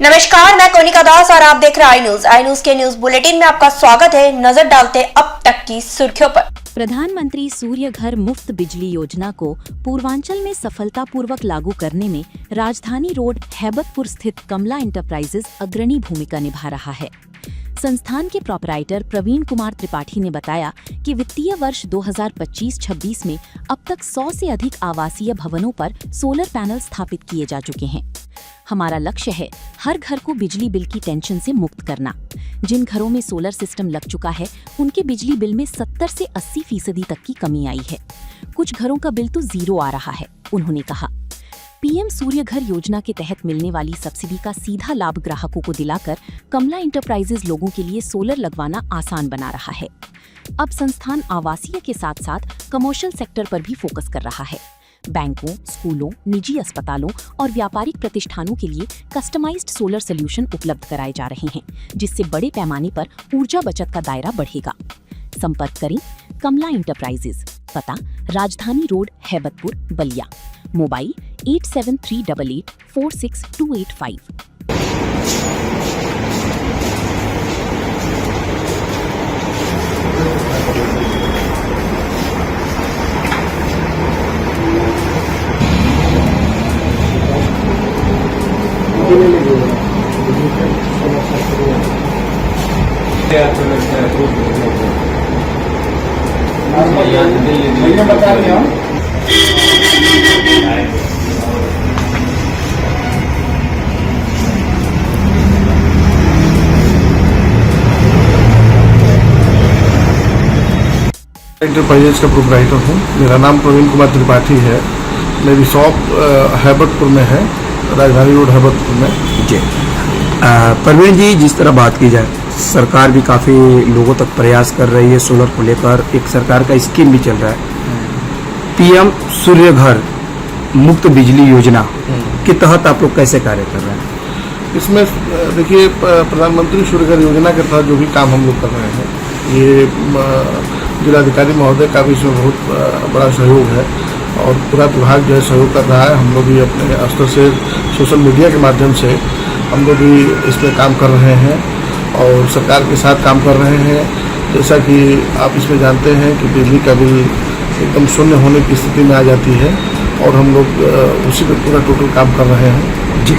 नमस्कार, मैं कोनिका दास और आप देख रहे हैं आई न्यूज के न्यूज बुलेटिन में आपका स्वागत है। नजर डालते अब तक की सुर्खियों पर। प्रधानमंत्री सूर्य घर मुफ्त बिजली योजना को पूर्वांचल में सफलतापूर्वक लागू करने में राजधानी रोड हैबतपुर स्थित कमला एंटरप्राइजेज अग्रणी भूमिका निभा रहा है। संस्थान के प्रोपराइटर प्रवीण कुमार त्रिपाठी ने बताया कि वित्तीय वर्ष 2025-26 में अब तक 100 से अधिक आवासीय भवनों पर सोलर पैनल स्थापित किए जा चुके हैं। हमारा लक्ष्य है हर घर को बिजली बिल की टेंशन से मुक्त करना। जिन घरों में सोलर सिस्टम लग चुका है उनके बिजली बिल में 70 से 80% तक की कमी आई है। कुछ घरों का बिल तो जीरो आ रहा है। उन्होंने कहा, पीएम सूर्य घर योजना के तहत मिलने वाली सब्सिडी का सीधा लाभ ग्राहकों को दिलाकर कमला एंटरप्राइजेज लोगों के लिए सोलर लगवाना आसान बना रहा है। अब संस्थान आवासीय के साथ साथ कमर्शियल सेक्टर पर भी फोकस कर रहा है। बैंकों, स्कूलों, निजी अस्पतालों और व्यापारिक प्रतिष्ठानों के लिए कस्टमाइज्ड सोलर सॉल्यूशन उपलब्ध कराए जा रहे हैं, जिससे बड़े पैमाने पर ऊर्जा बचत का दायरा बढ़ेगा। संपर्क करें कमला एंटरप्राइजेज, पता राजधानी रोड हैबतपुर बलिया, मोबाइल 8738846285। बता रहे हो एंटरप्राइजेज का प्रोपराइटर हूँ। मेरा नाम प्रवीण कुमार त्रिपाठी है। मेरी शॉप हैबतपुर में है, राजधानी रोड हैबतपुर में। जी प्रवीण जी, जिस तरह बात की जाए, सरकार भी काफ़ी लोगों तक प्रयास कर रही है सोलर को लेकर। एक सरकार का स्कीम भी चल रहा है, पीएम सूर्य घर मुफ्त बिजली योजना के तहत आप लोग कैसे कार्य कर रहे हैं? इसमें देखिए, प्रधानमंत्री सूर्य घर योजना के तहत जो भी काम हम लोग कर रहे हैं, ये जिलाधिकारी महोदय का भी इसमें बहुत बड़ा सहयोग है और पूरा विभाग जो है सहयोग कर रहा है। हम लोग भी अपने स्तर से सोशल मीडिया के माध्यम से हम लोग भी इसमें काम कर रहे हैं और सरकार के साथ काम कर रहे हैं। जैसा कि आप इसमें जानते हैं कि बिजली का बिल एकदम शून्य होने की स्थिति में आ जाती है और हम लोग उसी पर पूरा टोटल काम कर रहे हैं। जी,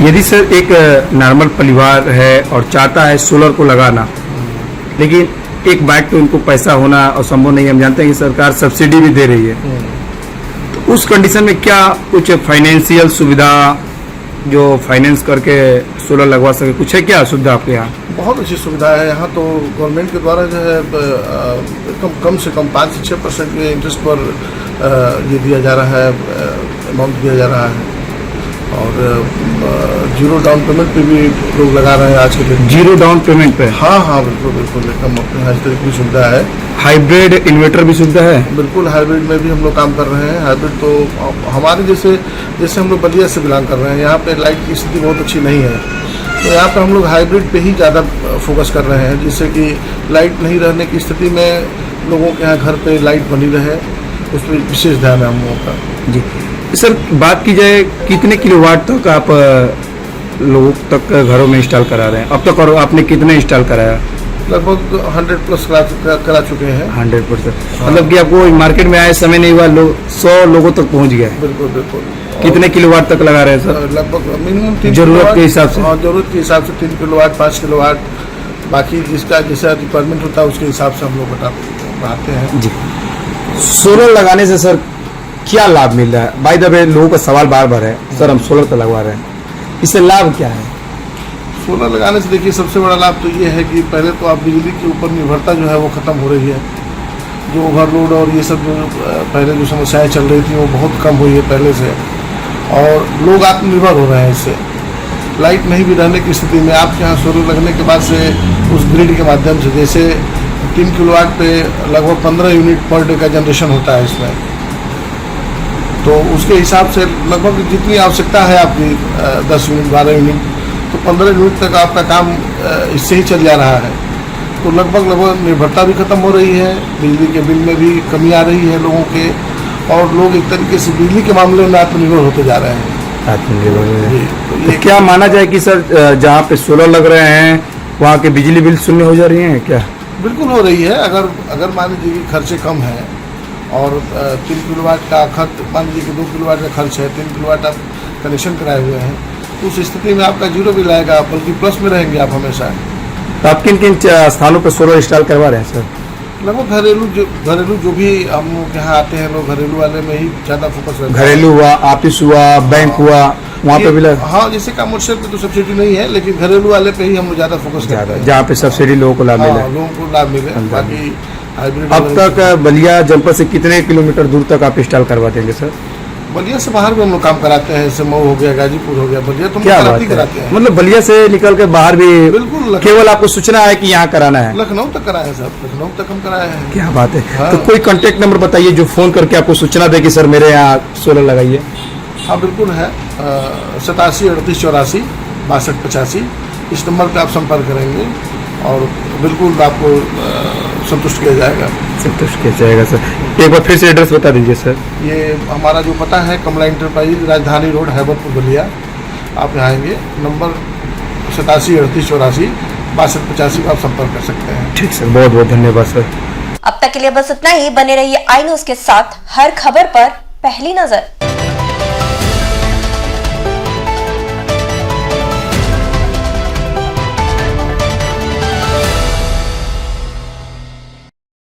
यदि सर एक नॉर्मल परिवार है और चाहता है सोलर को लगाना, लेकिन एक बाइक तो उनको पैसा होना और संभव नहीं, हम जानते हैं कि सरकार सब्सिडी भी दे रही है, तो उस कंडीशन में क्या कुछ फाइनेंशियल सुविधा जो फाइनेंस करके सोलर लगवा सके, कुछ है क्या सुविधा आपके यहाँ? बहुत अच्छी सुविधा है यहाँ तो। गवर्नमेंट के द्वारा जो है कम से कम 5 से 6% के इंटरेस्ट पर ये दिया जा रहा है, अमाउंट दिया जा रहा है और जीरो डाउन पेमेंट पे भी लोग लगा रहे हैं आज के दिन। जीरो डाउन पेमेंट पे? हाँ हाँ, बिल्कुल बिल्कुल, एकदम अपने हर तरह की सुविधा है। हाइब्रिड इन्वर्टर भी सुविधा है? बिल्कुल, हाइब्रिड में भी हम लोग काम कर रहे हैं। हाइब्रिड तो हमारे जैसे हम लोग बलिया से बिलोंग कर रहे हैं, यहाँ पे लाइट की स्थिति बहुत अच्छी नहीं है, तो यहाँ पे हम लोग हाइब्रिड पे ही ज़्यादा फोकस कर रहे हैं, जिससे कि लाइट नहीं रहने की स्थिति में लोगों के यहाँ घर पे लाइट बनी रहे, उस पर विशेष ध्यान है हम लोगों का। जी सर, बात की जाए कितने किलोवाट तक आप लोगों तक घरों में इंस्टॉल करा रहे हैं अब तक, और आपने कितने इंस्टॉल कराया? लगभग 100+ करा चुके हैं। 100%? मतलब कि आपको मार्केट में आए समय नहीं हुआ, 100 लोगों तक पहुंच गया है? बिल्कुल बिल्कुल। कितने किलोवाट तक लगा रहे हैं सर? लगभग मिनिमम 3 जरूरत के हिसाब से? हाँ, जरूरत के हिसाब से 3 किलोवाट, 5 किलोवाट, बाकी जिसका जैसा रिक्वायरमेंट होता है उसके हिसाब से हम लोग बढ़ाते हैं। जी, सोलर लगाने से सर क्या लाभ मिल रहा है? बाय द वे लोगों का सवाल बार बार है, सर हम सोलर तो लगवा रहे हैं, इससे लाभ क्या है? सोलर लगाने से देखिए, सबसे बड़ा लाभ तो ये है कि पहले तो आप बिजली के ऊपर निर्भरता जो है वो ख़त्म हो रही है। जो ओवरलोड और ये सब जो पहले जो समस्याएं चल रही थी वो बहुत कम हुई है पहले से, और लोग आत्मनिर्भर हो रहे हैं इससे। लाइट नहीं भी रहने की स्थिति में आपके यहाँ सोलर लगने के बाद से उस ग्रिड के माध्यम से, जैसे 3 किलोवाट पे लगभग 15 यूनिट पर डे का जनरेशन होता है इसमें, तो उसके हिसाब से लगभग जितनी आवश्यकता है आपकी 10 यूनिट 12 यूनिट, तो 15 यूनिट तक आपका काम इससे ही चल जा रहा है। तो लगभग निर्भरता भी खत्म हो रही है, बिजली के बिल में भी कमी आ रही है लोगों के, और लोग एक तरीके से बिजली के मामले में आत्मनिर्भर होते जा रहे हैं। आत्मनिर्भर में। जी, तो तो ये क्या माना जाए कि सर जहाँ पे सोलर लग रहे हैं वहाँ के बिजली बिल शून्य हो जा रही हैं क्या? बिल्कुल हो रही है। अगर मान लीजिए कि खर्चे कम हैं और 3 किलोवाट का खर्च, मान लीजिए कि 2 किलोवाट का खर्च है, 3 किलोवाट आप कनेक्शन कराए हुए हैं, तो उस स्थिति में आपका जीरो बिल आएगा, बल्कि प्लस में रहेंगे आप हमेशा। तो आप किन किन स्थानों पर सोलर इंस्टॉल करवा रहे हैं सर? लगभग घरेलू जो भी हम लोग के यहाँ आते हैं लोग, घरेलू वाले में ही ज़्यादा फोकस रहता है। घरेलू हुआ, ऑफिस हुआ, बैंक हुआ, वहाँ पे भी लग हाँ, जैसे कमर्शियल पे तो सब्सिडी नहीं है, लेकिन घरेलू वाले पे ही हम लोग ज़्यादा फोकस करते हैं, जहाँ पे सब्सिडी लोगों को लाभ मिले। लोगों को लाभ मिले। बाकी हाइब्रिड अब तक बलिया जनपद से कितने किलोमीटर दूर तक आप इंस्टॉल करवा देंगे सर? बलिया से बाहर भी हम लोग काम कराते हैं, जैसे मऊ हो गया, गाजीपुर हो गया, बलिया तो हम क्या बात कराते है, हैं। मतलब बलिया से निकल के बाहर भी बिल्कुल, केवल आपको सूचना है कि यहाँ कराना है? लखनऊ तक कराए हैं साहब, लखनऊ तक हम कराए हैं। क्या बात है। हाँ। तो कोई कांटेक्ट नंबर बताइए जो फोन करके आपको सूचना दे कि सर मेरे यहाँ सोलर लगाइए। हाँ बिल्कुल है, 87 38 84 62 85, इस नंबर पे आप संपर्क करेंगे और बिल्कुल आपको संतुष्ट किया जाएगा। संतुष्ट किया जाएगा सर। एक बार फिर से एड्रेस बता दीजिए सर। ये हमारा जो पता है कमला इंटरप्राइज, राजधानी रोड, हैबतपुर, बलिया। आप यहाँ आएंगे, नंबर 87 38 84 62 85 पर आप संपर्क कर सकते हैं। ठीक सर, बहुत बहुत धन्यवाद सर। अब तक के लिए बस इतना ही। बने रहिए आई न्यूज के साथ, हर खबर पर पहली नजर।